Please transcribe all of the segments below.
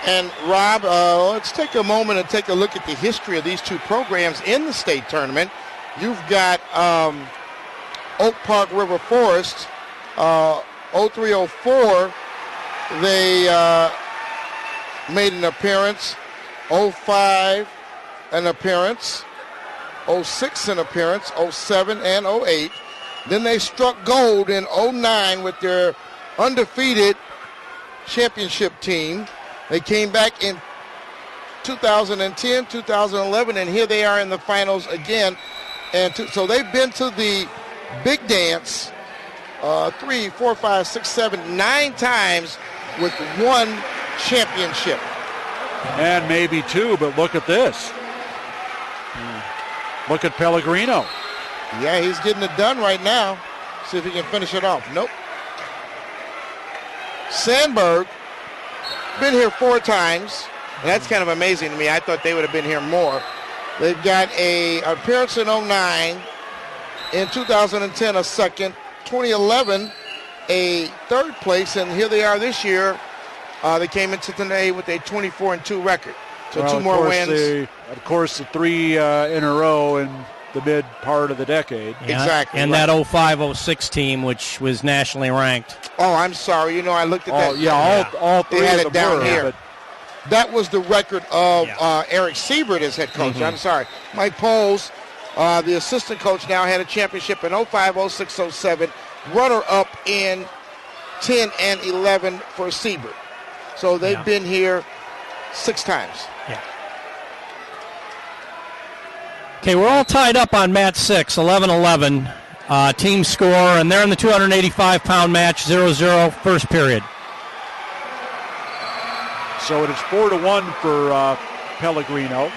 And Rob, let's take a moment and take a look at the history of these two programs in the state tournament. You've got Oak Park River Forest, 0304. They made an appearance. 05 an appearance. 06 an appearance. 07 and 08. Then they struck gold in 09 with their undefeated championship team. They came back in 2010, 2011, and here they are in the finals again. And so they've been to the big dance 3, 4, 5, 6, 7, 9 times with one championship. And maybe two, but look at this. Look at Pellegrino. Yeah, he's getting it done right now. See if he can finish it off. Nope. Sandburg, been here 4 times. That's kind of amazing to me. I thought they would have been here more. They've got an appearance in 09. In 2010, a second. 2011, a third place. And here they are this year. They came into today with a 24-2 record. So well, 2 more wins. Of course, the 3 in a row in the mid part of the decade. Yeah, exactly. And right. that 05-06 team, which was nationally ranked. Oh, I'm sorry. You know, I looked at that. Yeah, all 3 they had of it down were, here. But that was the record of Eric Siebert as head coach. I'm sorry. Mike Poles, the assistant coach, now had a championship in 05, 06, 07. Runner-up in 10 and 11 for Siebert. So they've been here 6 times. Yeah. Okay, we're all tied up on match 6, 11-11 team score, and they're in the 285-pound match, 0-0 first period. So it is 4-1 for Pellegrino.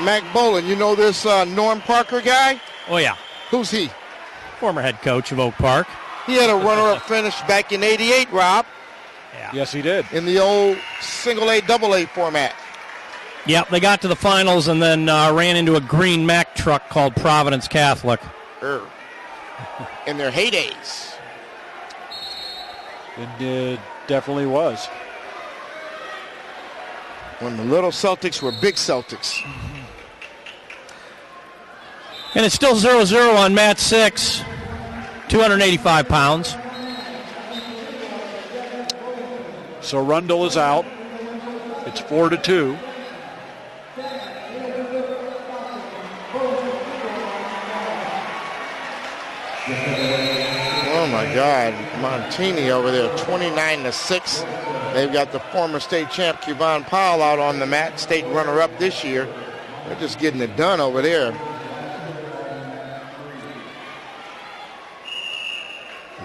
Mac Boland, you know this Norm Parker guy? Oh, yeah. Who's he? Former head coach of Oak Park. He had a runner-up finish back in 88, Rob. Yeah. Yes, he did. In the old single-A, double-A format. Yep, they got to the finals and then ran into a green Mack truck called Providence Catholic. In their heydays. It definitely was. When the little Celtics were big Celtics. And it's still 0-0 on match 6, 285 pounds. So Rundell is out. It's 4-2. Oh my God, Montini over there, 29-6. They've got the former state champ Kevon Powell out on the mat, state runner-up this year. They're just getting it done over there.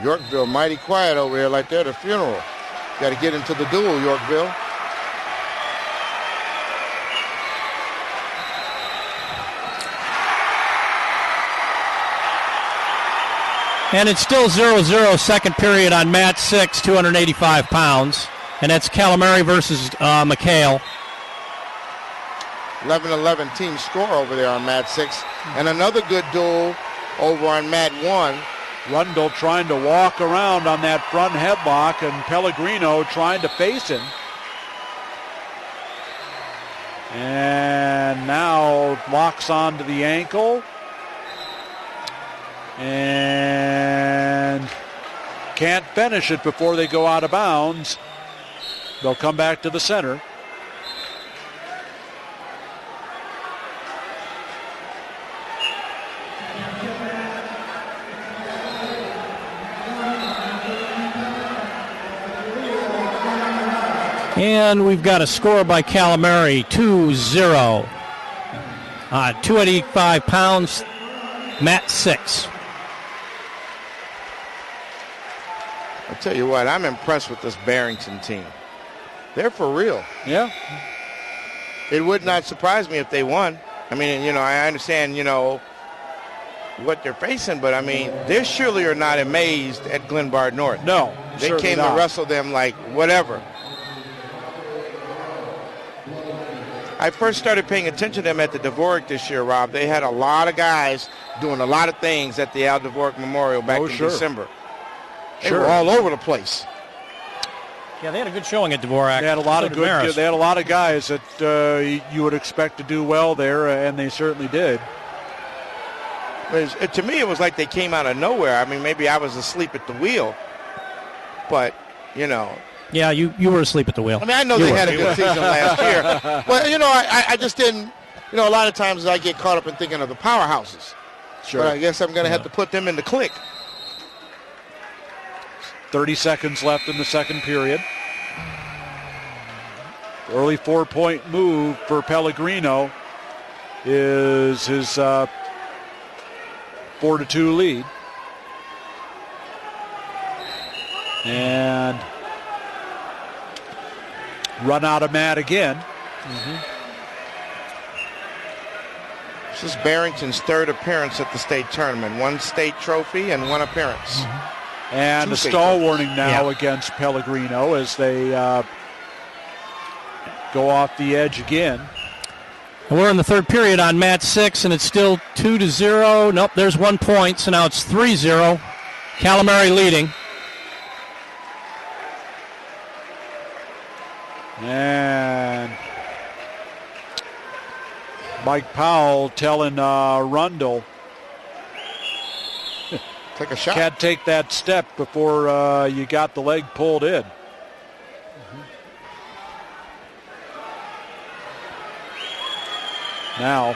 Yorkville mighty quiet over there, like they're at a funeral. Got to get into the duel, Yorkville. And it's still 0-0 second period on match 6, 285 pounds. And that's Calamari versus McHale. 11-11 team score over there on mat 6. And another good duel over on mat 1. Rundell trying to walk around on that front headlock, and Pellegrino trying to face him. And now locks onto the ankle. And can't finish it before they go out of bounds. They'll come back to the center. And we've got a score by Calamari, 2-0. 285 pounds, mat 6. I'll tell you what, I'm impressed with this Barrington team. They're for real. Yeah. It would not surprise me if they won. I mean, you know, I understand, you know, what they're facing, but I mean, they surely are not amazed at Glenbard North. No, they came to wrestle them like whatever. I first started paying attention to them at the Dvorak this year, Rob. They had a lot of guys doing a lot of things at the Al Dvorak Memorial back in December. They were all over the place. Yeah, they had a good showing at Dvorak. They had a lot of good. Marist. They had a lot of guys that you would expect to do well there, and they certainly did. To me, it was like they came out of nowhere. I mean, maybe I was asleep at the wheel, but you know. Yeah, you were asleep at the wheel. I mean, I know they had a good season last year, but you know, I just didn't. You know, a lot of times I get caught up in thinking of the powerhouses. Sure. But I guess I'm going to have to put them in the clique. 30 seconds left in the second period. Early 4-point move for Pellegrino is his 4-2 lead. And run out of mat again. This is Barrington's third appearance at the state tournament. 1 state trophy and 1 appearance. And 2 a state stall trophies. warning now against Pellegrino as they go off the edge again. And we're in the third period on mat 6, and it's still 2-0. Nope, there's 1 point, so now it's 3-0. Calamari leading. And Mike Powell telling Rundell, Take a shot. can't take that step before you got the leg pulled in. Now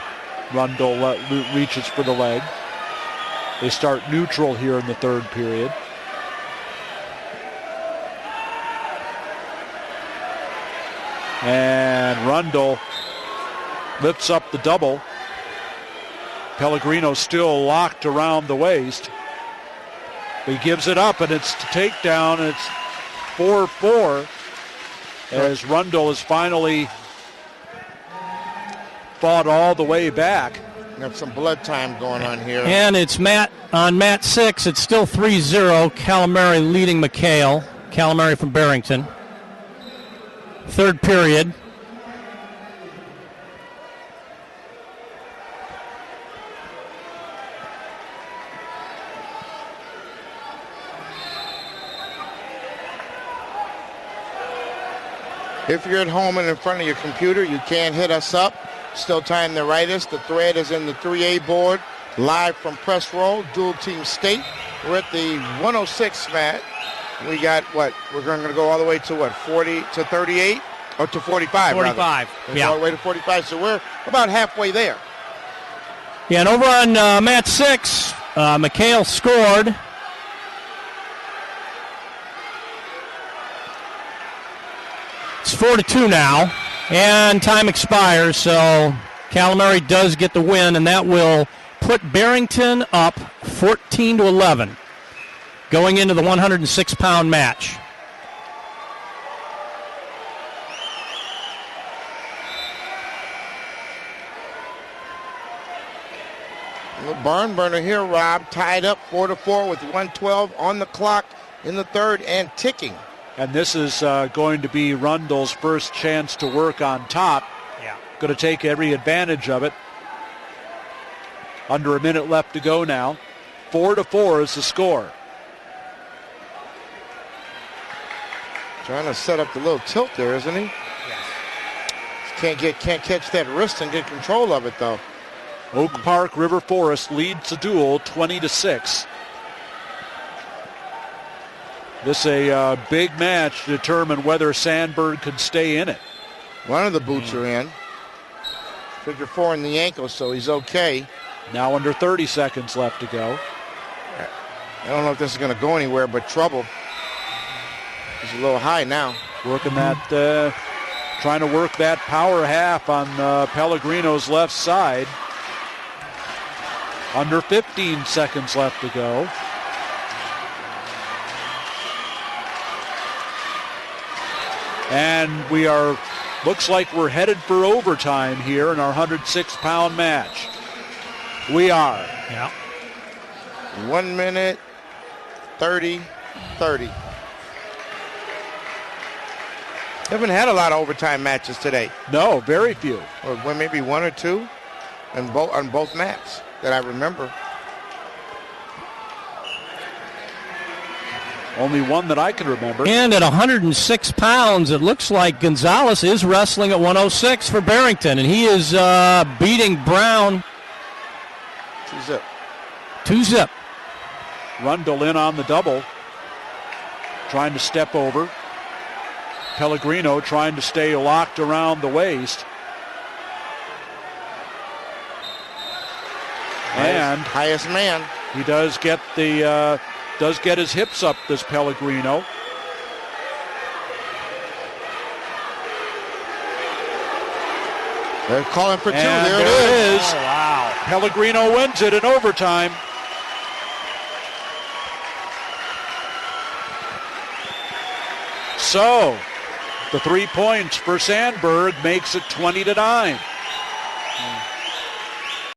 Rundell reaches for the leg. They start neutral here in the third period. And Rundell lifts up the double. Pellegrino still locked around the waist. He gives it up, and it's the takedown, and it's 4-4 as Rundell has finally fought all the way back. Got some blood time going on here. And it's on mat 6. It's still 3-0. Calamari leading McHale. Calamari from Barrington. Third period. If you're at home and in front of your computer, you can hit us up. Still time to write us. The thread is in the 3A board. Live from Press Row, Dual Team State. We're at the 106 mat. We got what? We're going to go all the way to what? 40 to 38? Or to 45, 45, rather. yeah. All the way to 45, so we're about halfway there. Yeah, and over on mat 6, McHale scored. It's 4-2 now, and time expires, so Calamari does get the win, and that will put Barrington up 14-11 going into the 106-pound match. The barn burner here, Rob, tied up 4-4 with 1:12 on the clock in the third and ticking. And this is going to be Rundell's first chance to work on top. Yeah. Going to take every advantage of it. Under a minute left to go now. 4-4 is the score. Trying to set up the little tilt there, isn't he? Yes. Can't catch that wrist and get control of it, though. Oak Park River Forest leads the duel 20-6. This is a big match to determine whether Sandburg can stay in it. One of the boots are in. Figure 4 in the ankle, so he's okay. Now under 30 seconds left to go. I don't know if this is going to go anywhere but trouble. He's a little high now. Working that, trying to work that power half on Pellegrino's left side. Under 15 seconds left to go. And looks like we're headed for overtime here in our 106-pound match. We are. Yeah. 1 minute, 30. Haven't had a lot of overtime matches today. No, very few. Or maybe 1 or 2 on both mats that I remember. Only one that I can remember. And at 106 pounds, it looks like Gonzalez is wrestling at 106 for Barrington, and he is beating Brown 2-zip. 2-zip. Rundell in on the double, trying to step over. Pellegrino trying to stay locked around the waist. And highest man. He does get his hips up, this Pellegrino. They're calling for 2. And There it is. Oh, wow. Pellegrino wins it in overtime. So, the 3 points for Sandburg makes it 20-9.